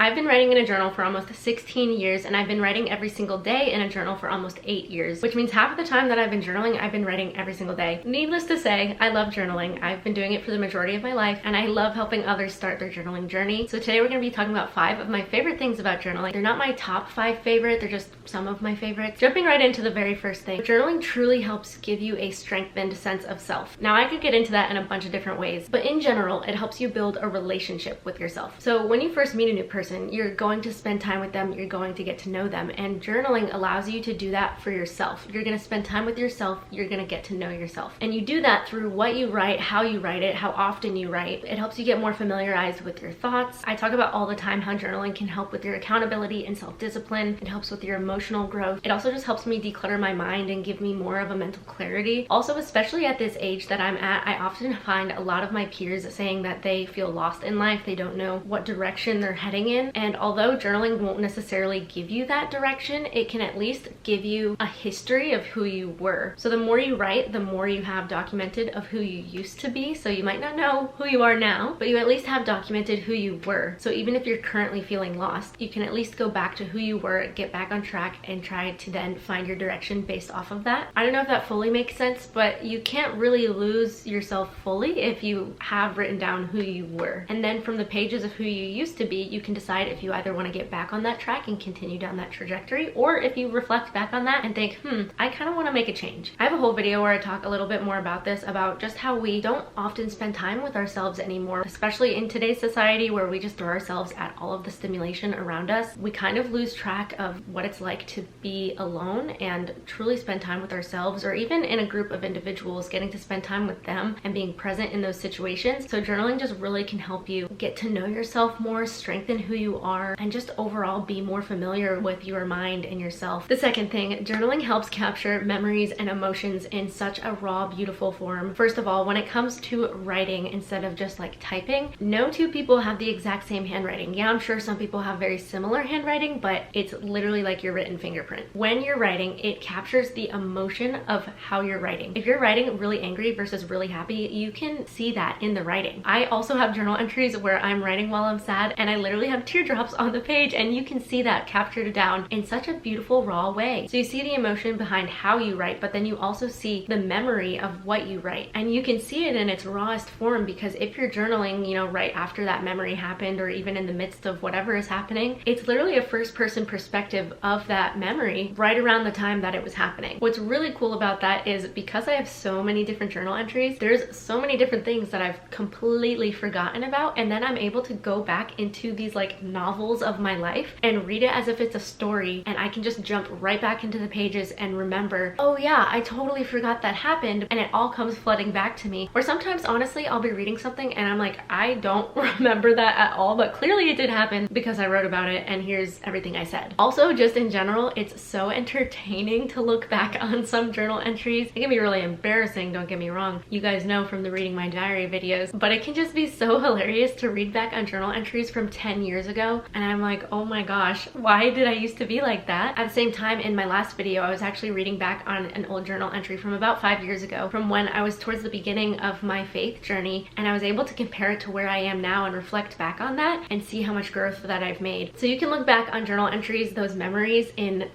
I've been writing in a journal for almost 16 years, and I've been writing every single day in a journal for almost 8 years, which means half of the time that I've been journaling, I've been writing every single day. Needless to say, I love journaling. I've been doing it for the majority of my life, and I love helping others start their journaling journey. So today we're going to be talking about 5 of my favorite things about journaling. They're not my top 5 favorite, they're just some of my favorites. Jumping right into the very first thing, journaling truly helps give you a strengthened sense of self. Now, I could get into that in a bunch of different ways, but in general, it helps you build a relationship with yourself. So when you first meet a new person, you're going to spend time with them, you're going to get to know them, and journaling allows you to do that for yourself. You're going to spend time with yourself, you're going to get to know yourself. And you do that through what you write, how you write it, how often you write. It helps you get more familiarized with your thoughts. I talk about all the time how journaling can help with your accountability and self-discipline. It helps with your emotional growth. It also just helps me declutter my mind and give me more of a mental clarity. Also, especially at this age that I'm at, I often find a lot of my peers saying that they feel lost in life. They don't know what direction they're heading in. And although journaling won't necessarily give you that direction, it can at least give you a history of who you were. So the more you write, the more you have documented of who you used to be. So you might not know who you are now, but you at least have documented who you were. So even if you're currently feeling lost, you can at least go back to who you were, get back on track, and try to then find your direction based off of that. I don't know if that fully makes sense, but you can't really lose yourself fully if you have written down who you were. And then from the pages of who you used to be, you can decide if you either want to get back on that track and continue down that trajectory, or if you reflect back on that and think, I kind of want to make a change. I have a whole video where I talk a little bit more about this, about just how we don't often spend time with ourselves anymore, especially in today's society where we just throw ourselves at all of the stimulation around us. We kind of lose track of what it's like to be alone and truly spend time with ourselves, or even in a group of individuals, getting to spend time with them and being present in those situations. So journaling just really can help you get to know yourself more, strengthen who you are, and just overall be more familiar with your mind and yourself. The second thing, journaling helps capture memories and emotions in such a raw, beautiful form. First of all, when it comes to writing instead of just like typing, no two people have the exact same handwriting. Yeah, I'm sure some people have very similar handwriting, but it's literally like your written fingerprint. When you're writing, it captures the emotion of how you're writing. If you're writing really angry versus really happy, you can see that in the writing. I also have journal entries where I'm writing while I'm sad, and I literally have teardrops on the page, and you can see that captured down in such a beautiful, raw way. So you see the emotion behind how you write, but then you also see the memory of what you write, and you can see it in its rawest form, because if you're journaling, right after that memory happened, or even in the midst of whatever is happening, it's literally a first-person perspective of that memory right around the time that it was happening. What's really cool about that is because I have so many different journal entries, there's so many different things that I've completely forgotten about, and then I'm able to go back into these like novels of my life and read it as if it's a story, and I can just jump right back into the pages and remember, oh yeah, I totally forgot that happened, and it all comes flooding back to me. Or sometimes, honestly, I'll be reading something and I'm like, I don't remember that at all, but clearly it did happen because I wrote about it, and here's everything I said. Also, just in general, it's so entertaining to look back on some journal entries. It can be really embarrassing, don't get me wrong. You guys know from the Reading My Diary videos, but it can just be so hilarious to read back on journal entries from 10 years ago, and I'm like, oh my gosh, why did I used to be like that? At the same time, in my last video, I was actually reading back on an old journal entry from about 5 years ago, from when I was towards the beginning of my faith journey, and I was able to compare it to where I am now and reflect back on that and see how much growth that I've made. So you can look back on journal entries, those memories, in,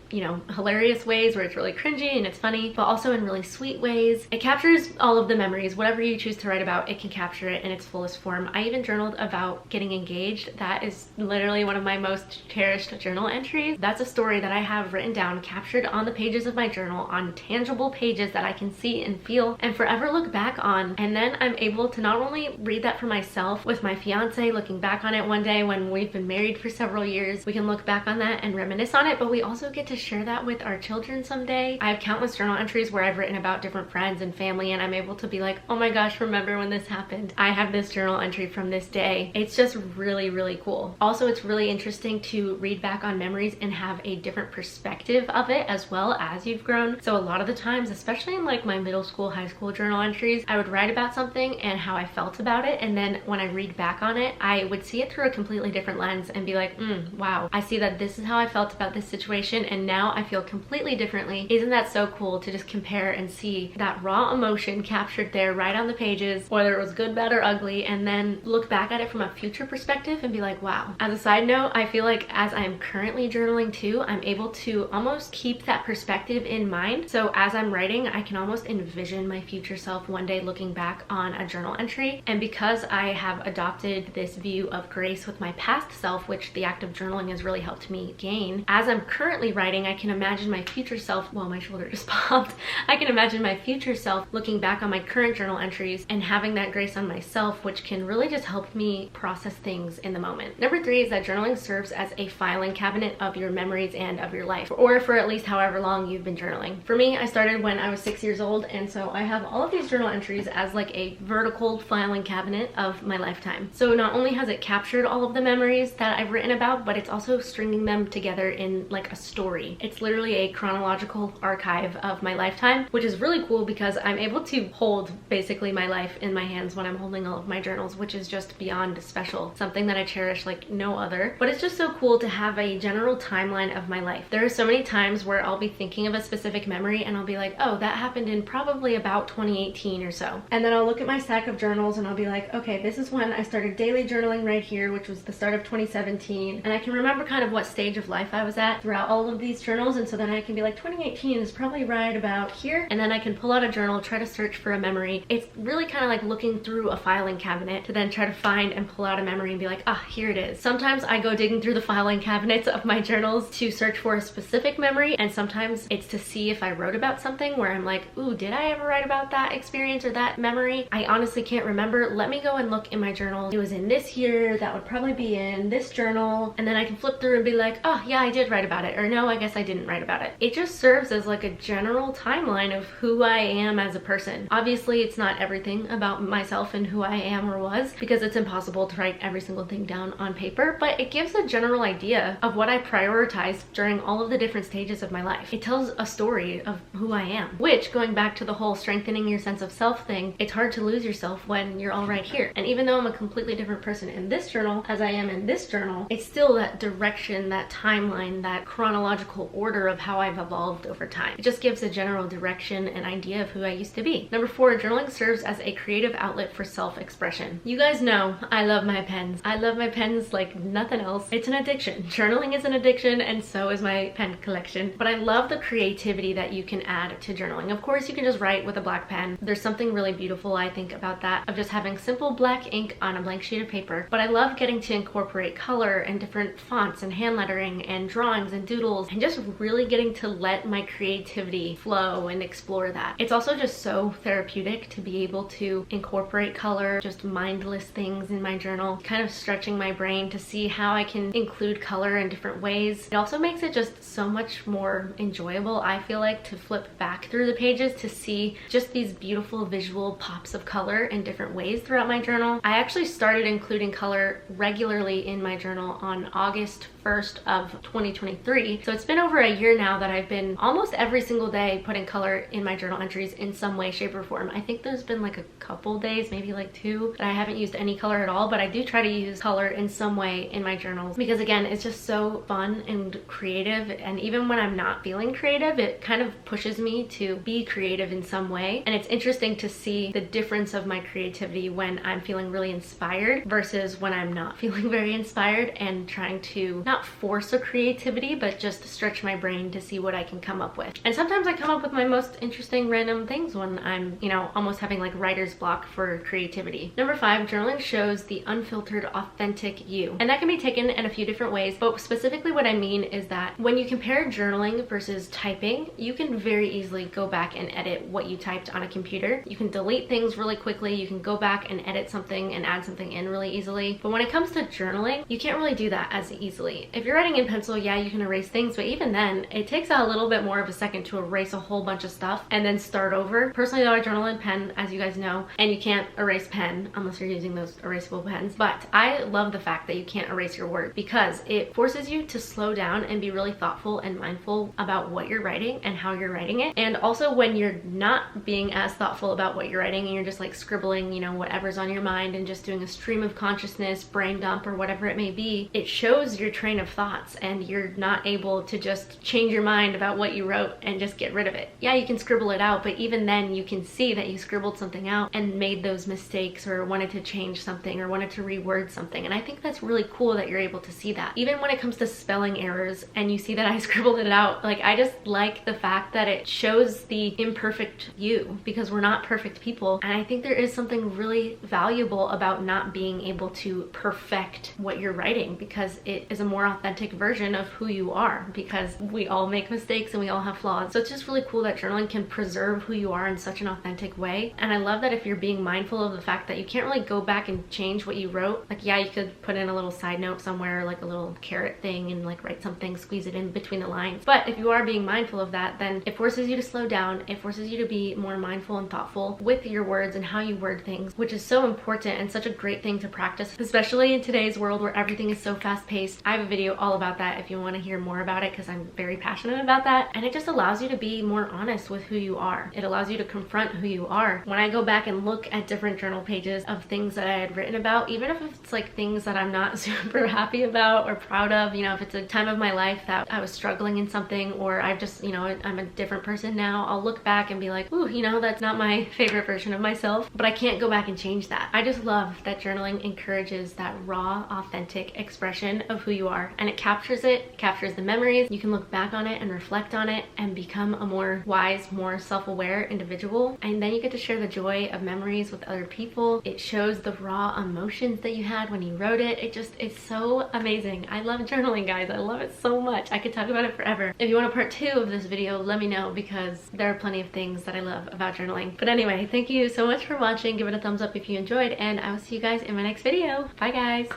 hilarious ways where it's really cringy and it's funny, but also in really sweet ways. It captures all of the memories. Whatever you choose to write about, it can capture it in its fullest form. I even journaled about getting engaged. That is literally one of my most cherished journal entries. That's a story that I have written down, captured on the pages of my journal, on tangible pages that I can see and feel and forever look back on. And then I'm able to not only read that for myself with my fiance, looking back on it one day when we've been married for several years, we can look back on that and reminisce on it, but we also get to share that with our children someday. I have countless journal entries where I've written about different friends and family, and I'm able to be like, oh my gosh, remember when this happened? I have this journal entry from this day. It's just really, really cool. Also, it's really interesting to read back on memories and have a different perspective of it as well as you've grown. So a lot of the times, especially in like my middle school, high school journal entries, I would write about something and how I felt about it, and then when I read back on it, I would see it through a completely different lens and be like, wow, I see that this is how I felt about this situation, and now I feel completely differently. Isn't that so cool to just compare and see that raw emotion captured there right on the pages, whether it was good, bad, or ugly, and then look back at it from a future perspective and be like, wow, As a side note, I feel like as I'm currently journaling too, I'm able to almost keep that perspective in mind. So as I'm writing, I can almost envision my future self one day looking back on a journal entry. And because I have adopted this view of grace with my past self, which the act of journaling has really helped me gain, as I'm currently writing, I can imagine my future self, well, my shoulder just popped. I can imagine my future self looking back on my current journal entries and having that grace on myself, which can really just help me process things in the moment. Number 3 is that journaling serves as a filing cabinet of your memories and of your life, or for at least however long you've been journaling. For me, I started when I was 6 years old, and so I have all of these journal entries as like a vertical filing cabinet of my lifetime. So not only has it captured all of the memories that I've written about, but it's also stringing them together in like a story. It's literally a chronological archive of my lifetime, which is really cool because I'm able to hold basically my life in my hands when I'm holding all of my journals, which is just beyond special. Something that I cherish like no other. But it's just so cool to have a general timeline of my life. There are so many times where I'll be thinking of a specific memory and I'll be like, oh, that happened in probably about 2018 or so. And then I'll look at my stack of journals and I'll be like, okay, this is when I started daily journaling right here, which was the start of 2017. And I can remember kind of what stage of life I was at throughout all of these journals. And so then I can be like, 2018 is probably right about here. And then I can pull out a journal, try to search for a memory. It's really kind of like looking through a filing cabinet to then try to find and pull out a memory and be like, ah, here it is. Sometimes I go digging through the filing cabinets of my journals to search for a specific memory, and sometimes it's to see if I wrote about something where I'm like, ooh, did I ever write about that experience or that memory? I honestly can't remember. Let me go and look in my journal. It was in this year, that would probably be in this journal, and then I can flip through and be like, oh yeah, I did write about it, or no, I guess I didn't write about it. It just serves as like a general timeline of who I am as a person. Obviously, it's not everything about myself and who I am or was, because it's impossible to write every single thing down on paper, but it gives a general idea of what I prioritized during all of the different stages of my life. It tells a story of who I am, which, going back to the whole strengthening your sense of self thing, it's hard to lose yourself when you're all right here. And even though I'm a completely different person in this journal as I am in this journal, it's still that direction, that timeline, that chronological order of how I've evolved over time. It just gives a general direction and idea of who I used to be. Number 4, journaling serves as a creative outlet for self-expression. You guys know I love my pens. I love my pens like nothing else. It's an addiction. Journaling is an addiction, and so is my pen collection. But I love the creativity that you can add to journaling. Of course, you can just write with a black pen. There's something really beautiful, I think, about that, of just having simple black ink on a blank sheet of paper. But I love getting to incorporate color and different fonts and hand lettering and drawings and doodles, and just really getting to let my creativity flow and explore that. It's also just so therapeutic to be able to incorporate color, just mindless things in my journal, kind of stretching my brain to see how I can include color in different ways. It also makes it just so much more enjoyable, I feel like, to flip back through the pages to see just these beautiful visual pops of color in different ways throughout my journal. I actually started including color regularly in my journal on August 1st of 2023. So it's been over a year now that I've been almost every single day putting color in my journal entries in some way, shape, or form. I think there's been like a couple days, maybe like 2, that I haven't used any color at all, but I do try to use color in some way in my journals because, again, it's just so fun and creative. And even when I'm not feeling creative, it kind of pushes me to be creative in some way. And it's interesting to see the difference of my creativity when I'm feeling really inspired versus when I'm not feeling very inspired, and trying to not force a creativity, but just stretch my brain to see what I can come up with. And sometimes I come up with my most interesting random things when I'm, you know, almost having like writer's block for creativity. Number 5, journaling shows the unfiltered, authentic you. And that can be taken in a few different ways, but specifically what I mean is that when you compare journaling versus typing, you can very easily go back and edit what you typed on a computer. You can delete things really quickly. You can go back and edit something and add something in really easily. But when it comes to journaling, you can't really do that as easily. If you're writing in pencil, yeah, you can erase things, but even then, it takes a little bit more of a second to erase a whole bunch of stuff and then start over. Personally though, I journal in pen, as you guys know, and you can't erase pen unless you're using those erasable pens. But I love the fact that you can't erase your words because it forces you to slow down and be really thoughtful and mindful about what you're writing and how you're writing it. And also when you're not being as thoughtful about what you're writing and you're just like scribbling, you know, whatever's on your mind and just doing a stream of consciousness, brain dump, or whatever it may be, it shows your train of thoughts and you're not able to just change your mind about what you wrote and just get rid of it. Yeah, you can scribble it out, but even then you can see that you scribbled something out and made those mistakes or wanted to change something or wanted to reword something. And I think that's really cool that you're able to see that. Even when it comes to spelling errors and you see that I scribbled it out, like, I just like the fact that it shows the imperfect you, because we're not perfect people. And I think there is something really valuable about not being able to perfect what you're writing, because it is a more authentic version of who you are, because we all make mistakes and we all have flaws. So it's just really cool that journaling can preserve who you are in such an authentic way. And I love that if you're being mindful of the fact that you can't really go back and change what you wrote, like, yeah, you could put in a little side note somewhere, like a little carrot thing, and like write something, squeeze it in between the lines. But if you are being mindful of that, then it forces you to slow down. It forces you to be more mindful and thoughtful with your words and how you word things, which is so important and such a great thing to practice, especially in today's world where everything is so fast paced. I have a video all about that if you want to hear more about it, because I'm very passionate about that. And it just allows you to be more honest with who you are. It allows you to confront who you are. When I go back and look at different journal pages of things that I had written about, even if it's like things that I'm not super happy about or proud of, you know, if it's a time of my life that I was struggling in something, or I've just, you know, I'm a different person now, I'll look back and be like, ooh, you know, that's not my favorite version of myself, but I can't go back and change that. I just love that journaling encourages that raw, authentic expression of who you are, and it captures the memories. You can look back on it and reflect on it and become a more wise, more self-aware individual, and then you get to share the joy of memories with other people. It shows the raw emotions that you had when you wrote it. It's so amazing. I love journaling, guys. I love it so much. I could talk about it forever. If you want a part 2 of this video, let me know, because there are plenty of things that I love about journaling. But anyway, thank you so much for watching. Give it a thumbs up if you enjoyed, and I will see you guys in my next video. Bye, guys.